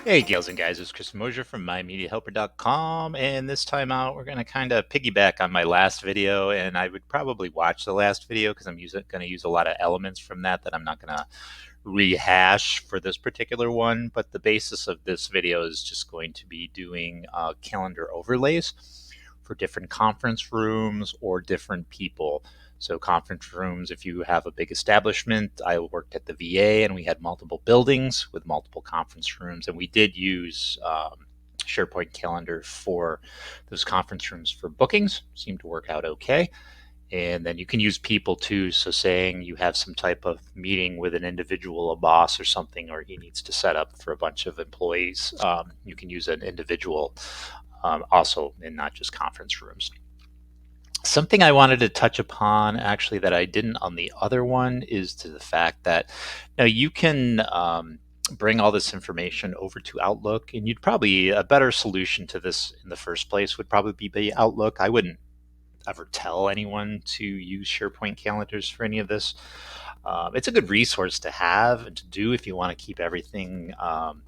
Hey, gals and guys, it's Chris Mosier from MyMediaHelper.com, and this time out, we're going to kind of piggyback on my last video, and I would probably watch the last video because I'm going to use a lot of elements from that I'm not going to rehash for this particular one, but the basis of this video is just going to be doing calendar overlays for different conference rooms or different people. So conference rooms, if you have a big establishment, I worked at the VA and we had multiple buildings with multiple conference rooms, and we did use SharePoint calendar for those conference rooms for bookings. Seemed to work out okay. And then you can use people too. So saying you have some type of meeting with an individual, a boss or something, or he needs to set up for a bunch of employees, you can use an individual also, and not just conference rooms. Something I wanted to touch upon actually that I didn't on the other one is to the fact that now you can bring all this information over to Outlook, and you'd probably a better solution to this in the first place would probably be Outlook. I wouldn't ever tell anyone to use SharePoint calendars for any of this. It's a good resource to have and to do if you want to keep everything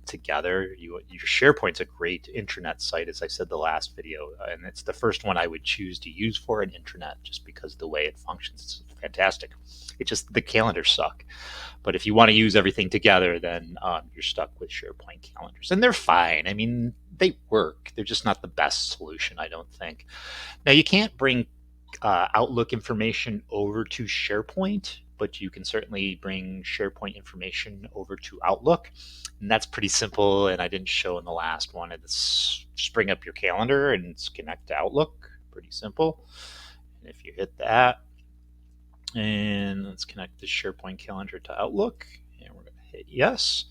together. Your SharePoint's a great intranet site, as I said the last video, and it's the first one I would choose to use for an intranet just because of the way it functions. It's fantastic. It just, the calendars suck. But if you want to use everything together, then you're stuck with SharePoint calendars. And they're fine. I mean, they work. They're just not the best solution, I don't think. Now, you can't bring Outlook information over to SharePoint, but you can certainly bring SharePoint information over to Outlook. And that's pretty simple, and I didn't show in the last one. It's just bring up your calendar and it's connect to Outlook. Pretty simple. And if you hit that, and let's connect the SharePoint calendar to Outlook, and we're going to hit yes.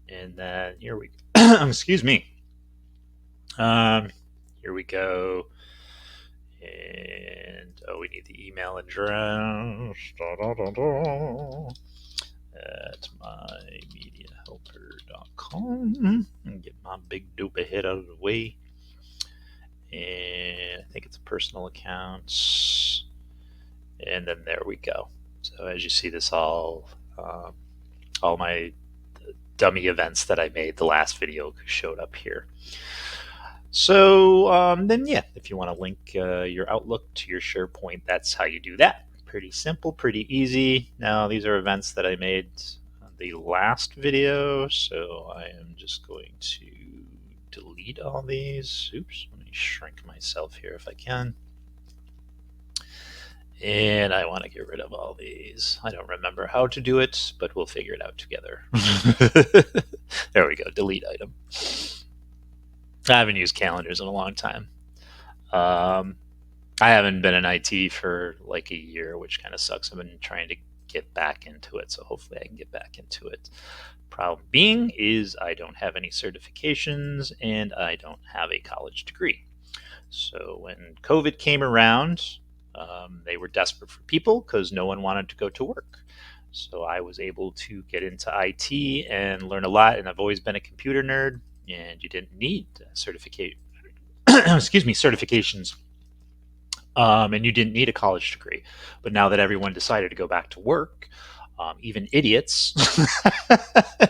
And then here we excuse me. Here we go. And we need the email address. At mymediahelper.com. And get my big dope ahead out of the way. And I think it's a personal account. And then there we go. So as you see, this all my dummy events that I made the last video showed up here. So then, yeah, if you want to link your Outlook to your SharePoint, that's how you do that. Pretty simple, pretty easy. Now, these are events that I made on the last video, so I am just going to delete all these. Oops, let me shrink myself here if I can. And I want to get rid of all these. I don't remember how to do it, but we'll figure it out together. There we go, delete item. I haven't used calendars in a long time. I haven't been in IT for like a year, which kind of sucks. I've been trying to get back into it, so hopefully I can get back into it. Problem being is I don't have any certifications and I don't have a college degree. So when COVID came around, they were desperate for people because no one wanted to go to work. So I was able to get into IT and learn a lot, and I've always been a computer nerd, and you didn't need certifications, and you didn't need a college degree. But now that everyone decided to go back to work, even idiots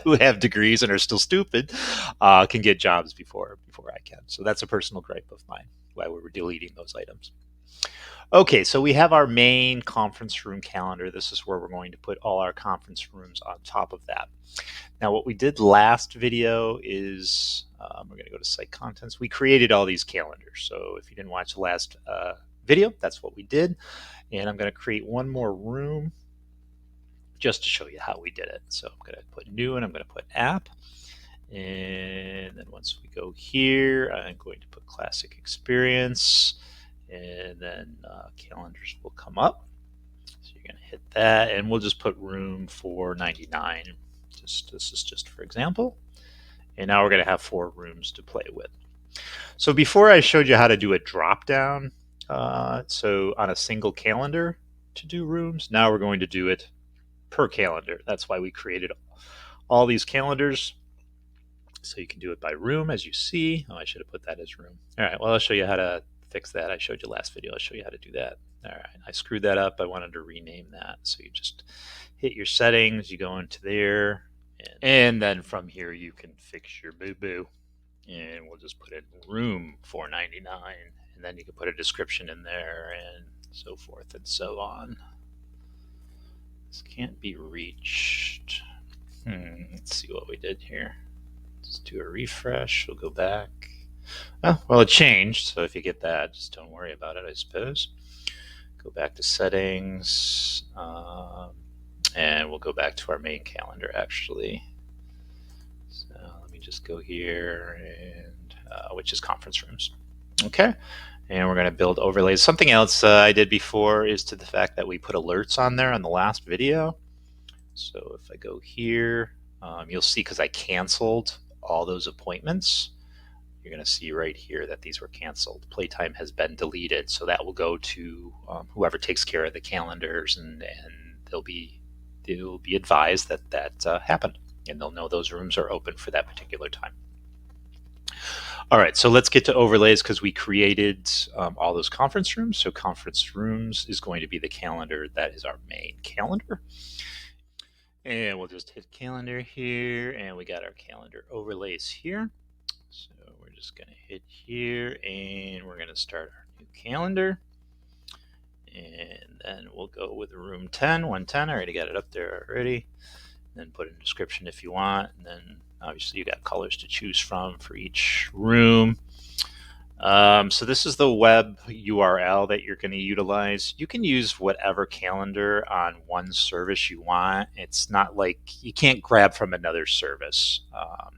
who have degrees and are still stupid can get jobs before I can. So that's a personal gripe of mine, why we were deleting those items. Okay, so we have our main conference room calendar. This is where we're going to put all our conference rooms on top of that. Now, what we did last video is we're going to go to site contents. We created all these calendars. So if you didn't watch the last video, that's what we did. And I'm going to create one more room just to show you how we did it. So I'm going to put new and I'm going to put app. And then once we go here, I'm going to put classic experience. And then calendars will come up. So you're going to hit that, and we'll just put room 499. This is just for example. And now we're going to have 4 rooms to play with. So before I showed you how to do a drop down, so on a single calendar to do rooms, now we're going to do it per calendar. That's why we created all these calendars. So you can do it by room, as you see. Oh, I should have put that as room. All right, well, I'll show you how to fix that. I showed you last video. I'll show you how to do that. All right, I screwed that up. I wanted to rename that. So you just hit your settings, you go into there, And then from here, you can fix your boo-boo. And we'll just put in room 499. And then you can put a description in there and so forth and so on. This can't be reached. Let's see what we did here. Let's do a refresh. We'll go back. Oh, well, it changed. So if you get that, just don't worry about it, I suppose. Go back to settings. And we'll go back to our main calendar, actually. So let me just go here, and which is conference rooms. Okay. And we're going to build overlays. Something else I did before is to the fact that we put alerts on there on the last video. So if I go here, you'll see because I canceled all those appointments. You're going to see right here that these were canceled. Playtime has been deleted. So that will go to whoever takes care of the calendars, and they'll be advised that that happened, and they'll know those rooms are open for that particular time. All right, so let's get to overlays because we created all those conference rooms. So conference rooms is going to be the calendar that is our main calendar. And we'll just hit calendar here, and we got our calendar overlays here. So we're just going to hit here, and we're going to start our new calendar. And then we'll go with room 10, 110. I already got it up there already. Then put in a description if you want, and then obviously you got colors to choose from for each room. So this is the web URL that you're going to utilize. You can use whatever calendar on one service you want. It's not like you can't grab from another service.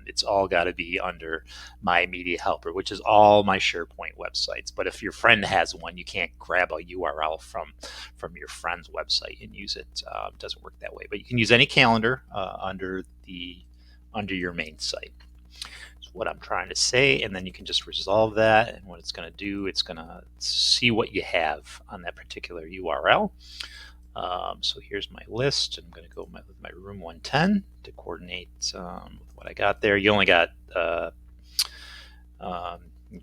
It's all got to be under My Media Helper, which is all my SharePoint websites. But if your friend has one, you can't grab a URL from your friend's website and use it. It doesn't work that way. But you can use any calendar under your main site. What I'm trying to say, and then you can just resolve that, and what it's going to do, it's going to see what you have on that particular URL. So here's my list. I'm going to go with my room 110 to coordinate with what I got there. You only got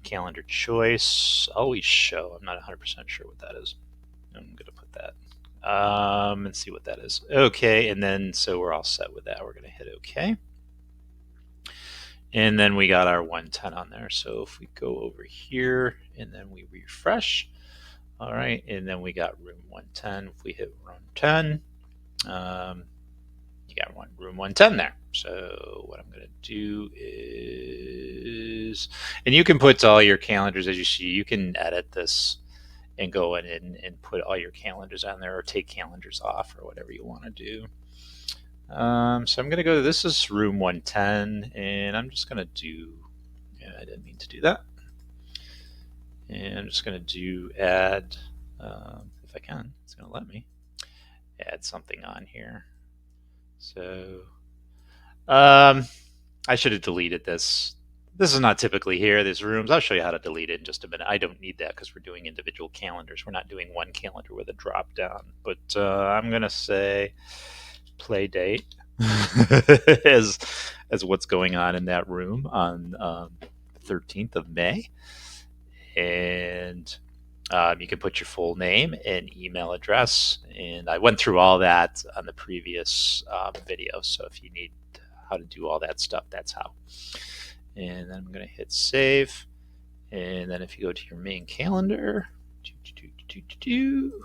calendar choice, always show. I'm not 100% sure what that is. I'm going to put that and see what that is. Okay, and then so we're all set with that. We're going to hit OK. And then we got our 110 on there. So if we go over here and then we refresh, all right, and then we got room 110. If we hit room 10, you got room 110 there. So what I'm going to do is, and you can put all your calendars as you see. You can edit this and go in and put all your calendars on there, or take calendars off, or whatever you want to do. So I'm going to go, this is room 110, and I'm just going to do, I didn't mean to do that. And I'm just going to do add, if I can, it's going to let me add something on here. So I should have deleted this. This is not typically here, these rooms. I'll show you how to delete it in just a minute. I don't need that because we're doing individual calendars. We're not doing one calendar with a drop down. But I'm going to say play date as what's going on in that room on 13th of May. And you can put your full name and email address. And I went through all that on the previous video. So if you need how to do all that stuff, that's how. And then I'm going to hit save. And then if you go to your main calendar,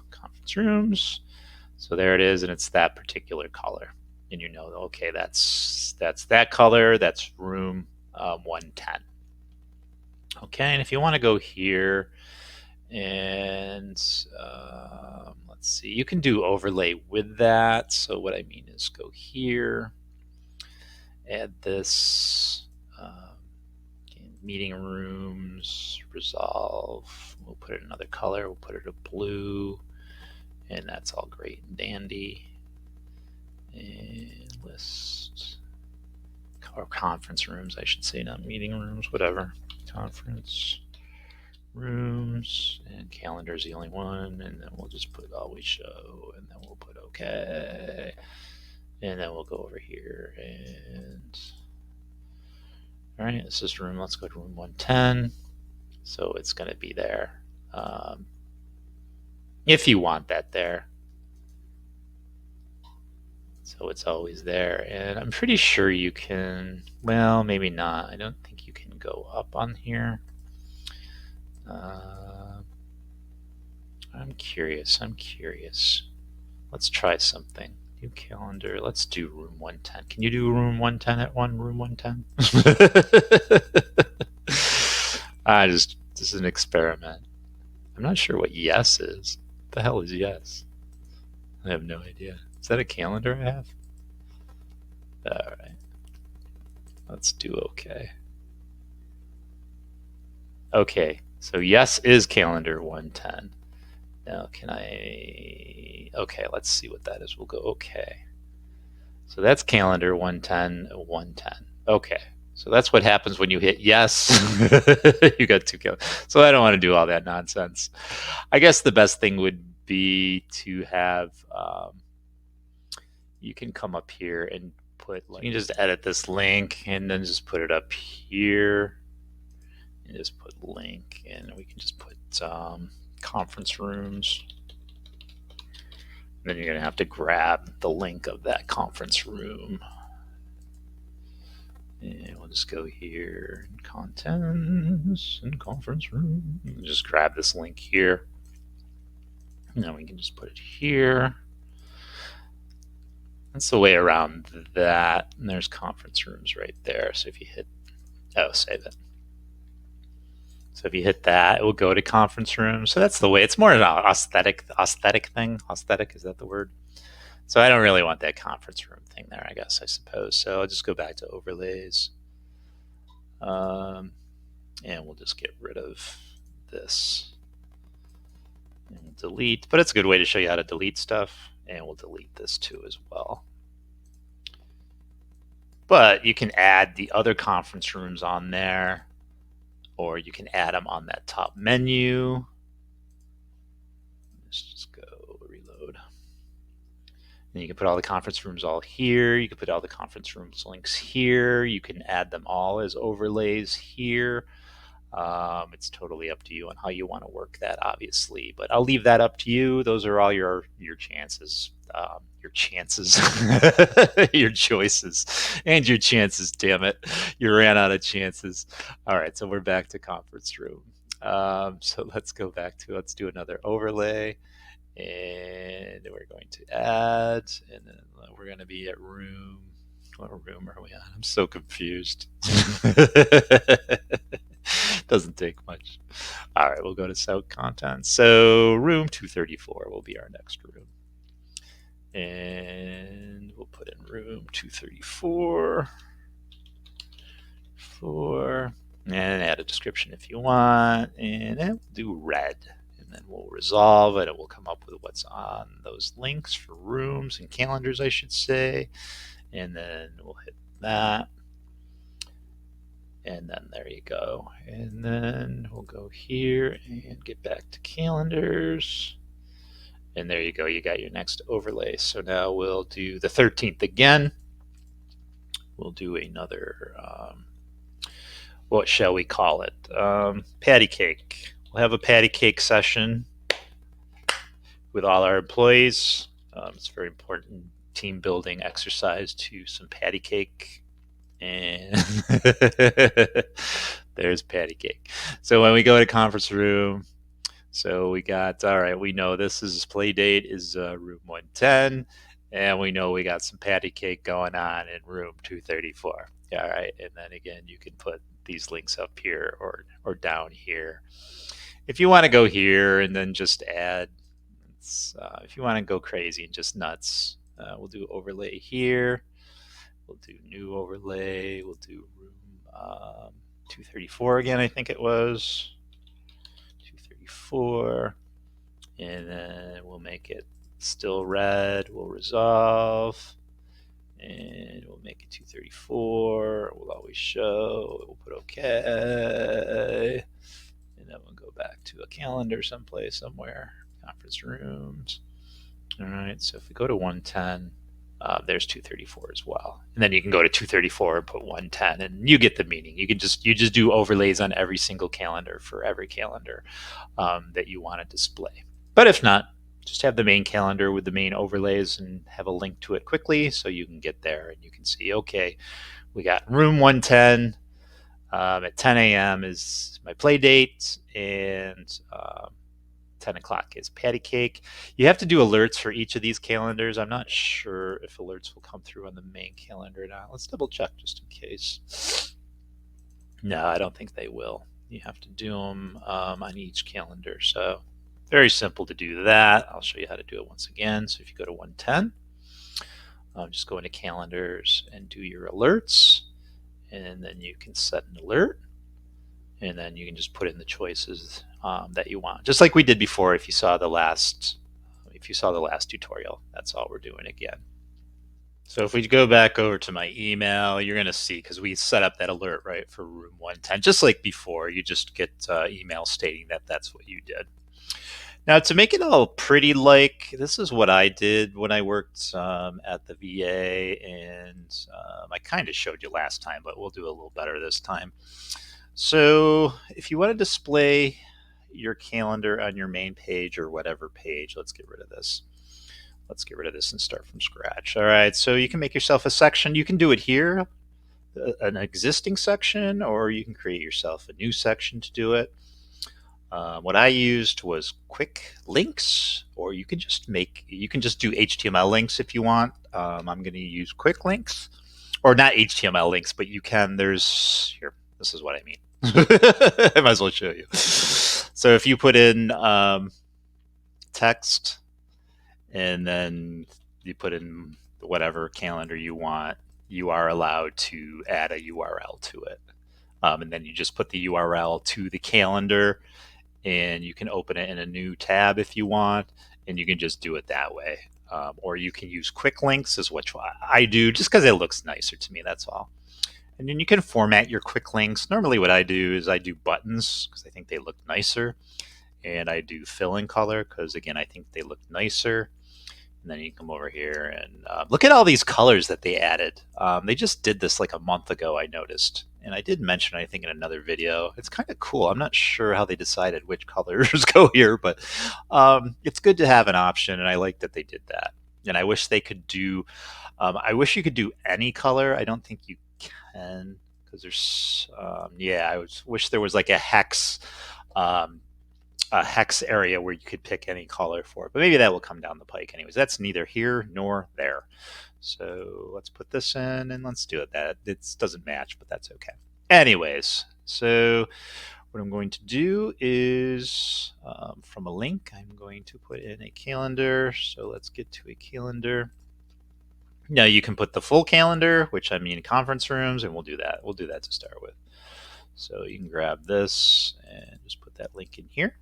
conference rooms. So there it is, and it's that particular color. And you know, okay, that's that color, that's room 110. Okay, and if you want to go here and let's see, you can do overlay with that. So what I mean is go here, add this, meeting rooms, resolve. We'll put it another color, we'll put it a blue, and that's all great and dandy. And list, or conference rooms, I should say, not meeting rooms, whatever. Conference rooms, and calendar is the only one, and then we'll just put always show, and then we'll put OK, and then we'll go over here, and all right, this is room, let's go to room 110. So it's going to be there if you want that there. So it's always there. And I'm pretty sure you can, well, maybe not. I don't think you can go up on here. I'm curious. Let's try something. New calendar. Let's do room 110. Can you do room 110 at room 110? This is an experiment. I'm not sure what yes is. What the hell is yes? I have no idea. Is that a calendar I have? All right. Let's do okay. Okay, so yes is calendar 110. Now can I, okay, let's see what that is. We'll go okay. So that's calendar 110, 110. Okay, so that's what happens when you hit yes. You got two calendars. So I don't want to do all that nonsense. I guess the best thing would be to have, you can come up here and put, like, you can just edit this link and then just put it up here. And just put link, and we can just put conference rooms. And then you're going to have to grab the link of that conference room. And we'll just go here, contents, and conference room. And just grab this link here. And then we can just put it here. That's the way around that. And there's conference rooms right there. So if you hit, oh, save it. So if you hit that, it will go to conference room. So that's the way. It's more an aesthetic thing. Aesthetic, is that the word? So I don't really want that conference room thing there, I guess, I suppose. So I'll just go back to overlays. And we'll just get rid of this. And we'll delete, but it's a good way to show you how to delete stuff. And we'll delete this too as well. But you can add the other conference rooms on there, or you can add them on that top menu. Let's just go reload. And you can put all the conference rooms all here. You can put all the conference rooms links here. You can add them all as overlays here. It's totally up to you on how you want to work that, obviously, but I'll leave that up to you. Those are all your chances, your choices, and your chances. Damn it, you ran out of chances. All right, so we're back to conference room. So let's go back to, let's do another overlay, and we're going to add, and then we're going to be at room. What room are we on? I'm so confused. Doesn't take much. All right, we'll go to South Content. So room 234 will be our next room. And we'll put in room 234. And add a description if you want. And then we'll do red. And then we'll resolve it. It will come up with what's on those links for rooms and calendars, I should say. And then we'll hit that. And then there you go. And then we'll go here and get back to calendars. And there you go. You got your next overlay. So now we'll do the 13th again. We'll do another, what shall we call it? Patty cake. We'll have a patty cake session with all our employees. It's a very important team building exercise to do some patty cake. And there's patty cake. So when we go to conference room, so we got, all right, we know this is play date is room 110, and we know we got some patty cake going on in room 234. All right, and then again, you can put these links up here or down here. If you want to go here and then just add, if you want to go crazy and just nuts, we'll do overlay here. We'll do new overlay. We'll do room 234 again, I think it was. 234. And then we'll make it still red. We'll resolve. And we'll make it 234. We'll always show. We'll put OK. And then we'll go back to a calendar someplace, somewhere. Conference rooms. All right, so if we go to 110, there's 234 as well. And then you can go to 234 and put 110, and you get the meaning. You just do overlays on every single calendar for every calendar that you want to display. But if not, just have the main calendar with the main overlays and have a link to it quickly so you can get there and you can see, okay, we got room 110 at 10 a.m. is my play date, and 10 o'clock is patty cake. You have to do alerts for each of these calendars. I'm not sure if alerts will come through on the main calendar or not. Let's double check just in case. No, I don't think they will. You have to do them on each calendar. So very simple to do that. I'll show you how to do it once again. So if you go to 110, just go into calendars and do your alerts. And then you can set an alert. And then you can just put in the choices that you want, just like we did before. If you saw the last tutorial, that's all we're doing again. So if we go back over to my email, you're going to see, because we set up that alert right for room 110, just like before. You just get email stating that that's what you did. Now, to make it all pretty, like, this is what I did when I worked at the VA, and I kind of showed you last time, but we'll do a little better this time. So if you want to display your calendar on your main page or whatever page, let's get rid of this. Let's get rid of this and start from scratch. All right, so you can make yourself a section. You can do it here, an existing section, or you can create yourself a new section to do it. What I used was quick links, or you can just do HTML links if you want. I'm going to use quick links, or not HTML links, but you can. Here. This is what I mean. I might as well show you. So if you put in text, and then you put in whatever calendar you want, you are allowed to add a URL to it. And then you just put the URL to the calendar, and you can open it in a new tab if you want, and you can just do it that way. Or you can use quick links, is what I do, just because it looks nicer to me, that's all. And then you can format your quick links. Normally what I do is I do buttons because I think they look nicer. And I do fill in color because, again, I think they look nicer. And then you come over here and look at all these colors that they added. They just did this like a month ago, I noticed. And I did mention, I think, in another video. It's kind of cool. I'm not sure how they decided which colors go here, but it's good to have an option. And I like that they did that. And I wish they could do, I wish you could do any color. I don't think you can, because there's, I wish there was like a hex area where you could pick any color for it, but maybe that will come down the pike. Anyways, that's neither here nor there. So let's put this in and let's do it. That it doesn't match, but that's okay. Anyways, so what I'm going to do is from a link, I'm going to put in a calendar. So let's get to a calendar. Now you can put the full calendar, which I mean conference rooms, and we'll do that. We'll do that to start with. So you can grab this and just put that link in here.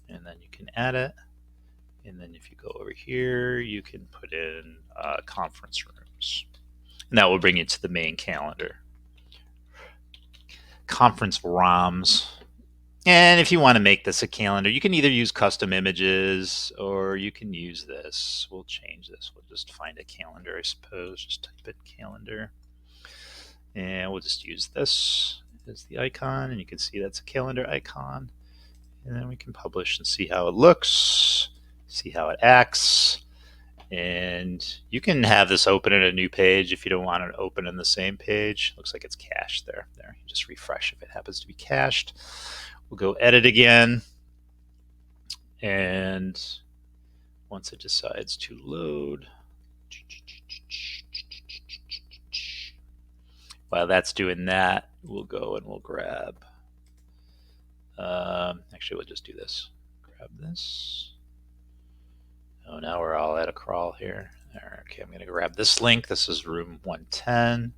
And then you can add it. And then if you go over here, you can put in conference rooms. And that will bring you to the main calendar. Conference ROMs. And if you want to make this a calendar, you can either use custom images or you can use this. We'll change this. We'll just find a calendar, I suppose. Just type in calendar. And we'll just use this as the icon. And you can see that's a calendar icon. And then we can publish and see how it looks, see how it acts. And you can have this open in a new page if you don't want it open in the same page. Looks like it's cached there. There, you just refresh if it happens to be cached. We'll go edit again. And once it decides to load, while that's doing that, we'll go and we'll grab, actually we'll just do this. Grab this. Oh, now we're all at a crawl here. Okay, I'm going to grab this link. This is room 110.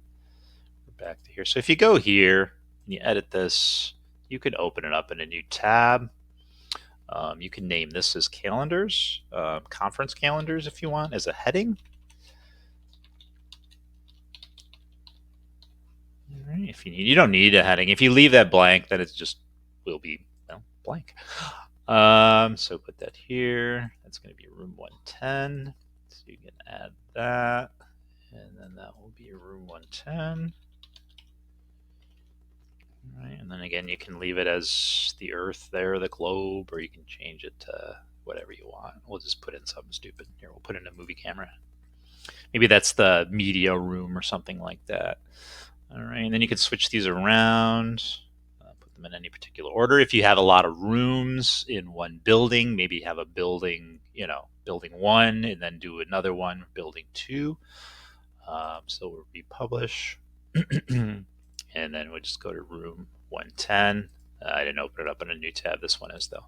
We're back to here. So if you go here and you edit this, you can open it up in a new tab. You can name this as calendars, conference calendars if you want, as a heading. All right, if you don't need a heading. If you leave that blank, then it just will be blank. So put that here. That's going to be room 110. So you can add that, and then that will be room 110. All right, and then again, you can leave it as the Earth there, the globe, or you can change it to whatever you want. We'll just put in something stupid. Here, we'll put in a movie camera. Maybe that's the media room or something like that. All right, and then you can switch these around, put them in any particular order. If you have a lot of rooms in one building, maybe have a building, building 1, and then do another one, building 2. So we'll republish, and then we'll just go to room 110. I didn't open it up in a new tab. This one is, though.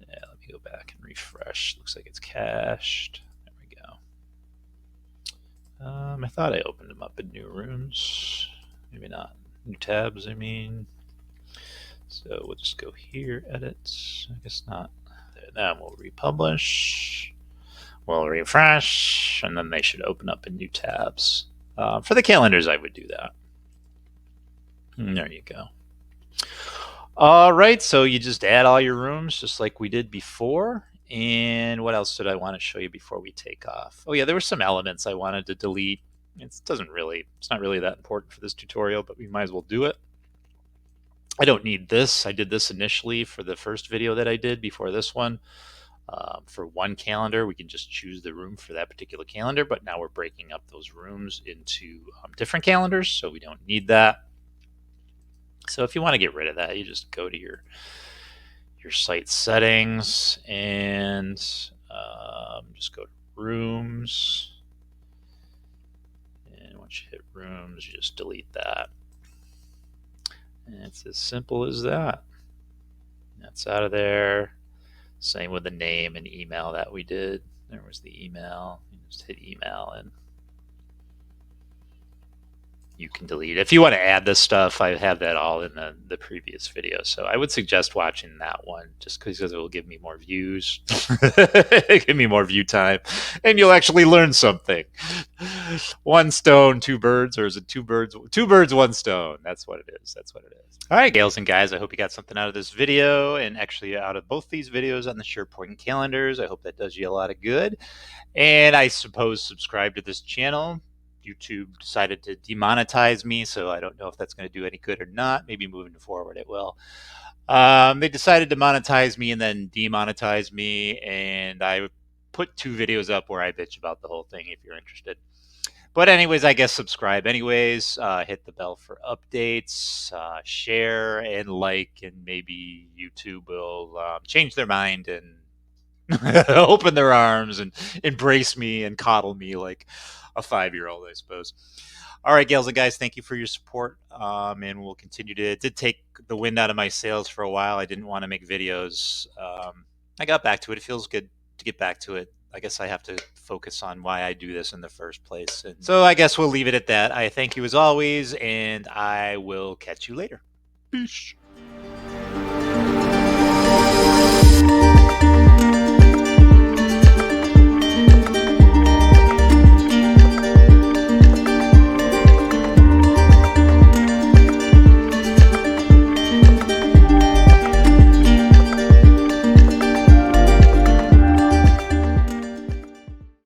Yeah, let me go back and refresh. Looks like it's cached. There we go. I thought I opened them up in new rooms. Maybe not. New tabs, I mean. So we'll just go here, edit. I guess not. Then we'll republish. We'll refresh, and then they should open up in new tabs. For the calendars, I would do that. And there you go. All right, so you just add all your rooms just like we did before. And what else did I want to show you before we take off? Oh yeah, there were some elements I wanted to delete. It's not really that important for this tutorial, but we might as well do it. I don't need this. I did this initially for the first video that I did before this one. For one calendar, we can just choose the room for that particular calendar, but now we're breaking up those rooms into different calendars, so we don't need that. So if you want to get rid of that, you just go to your site settings and just go to rooms. And once you hit rooms, you just delete that. And it's as simple as that. That's out of there. Same with the name and email that we did. There was the email. You just hit email and you can delete it. If you want to add this stuff, I have that all in the previous video. So I would suggest watching that one just because it will give me more views, give me more view time, and you'll actually learn something. One stone, two birds, or is it two birds, one stone? That's what it is. That's what it is. All right, gals and guys, I hope you got something out of this video and actually out of both these videos on the SharePoint calendars. I hope that does you a lot of good. And I suppose subscribe to this channel. YouTube decided to demonetize me, so I don't know if that's going to do any good or not. Maybe moving forward it will. They decided to monetize me and then demonetize me, and I put 2 videos up where I bitch about the whole thing if you're interested. But anyways, I guess subscribe anyways. Hit the bell for updates, share and like, and maybe YouTube will change their mind and open their arms and embrace me and coddle me like a 5-year-old, I suppose. All right, gals and guys, thank you for your support. And we'll continue to. It did take the wind out of my sails for a while. I didn't want to make videos. I got back to it. It feels good to get back to it. I guess I have to focus on why I do this in the first place. And so I guess we'll leave it at that. I thank you as always, and I will catch you later. Peace.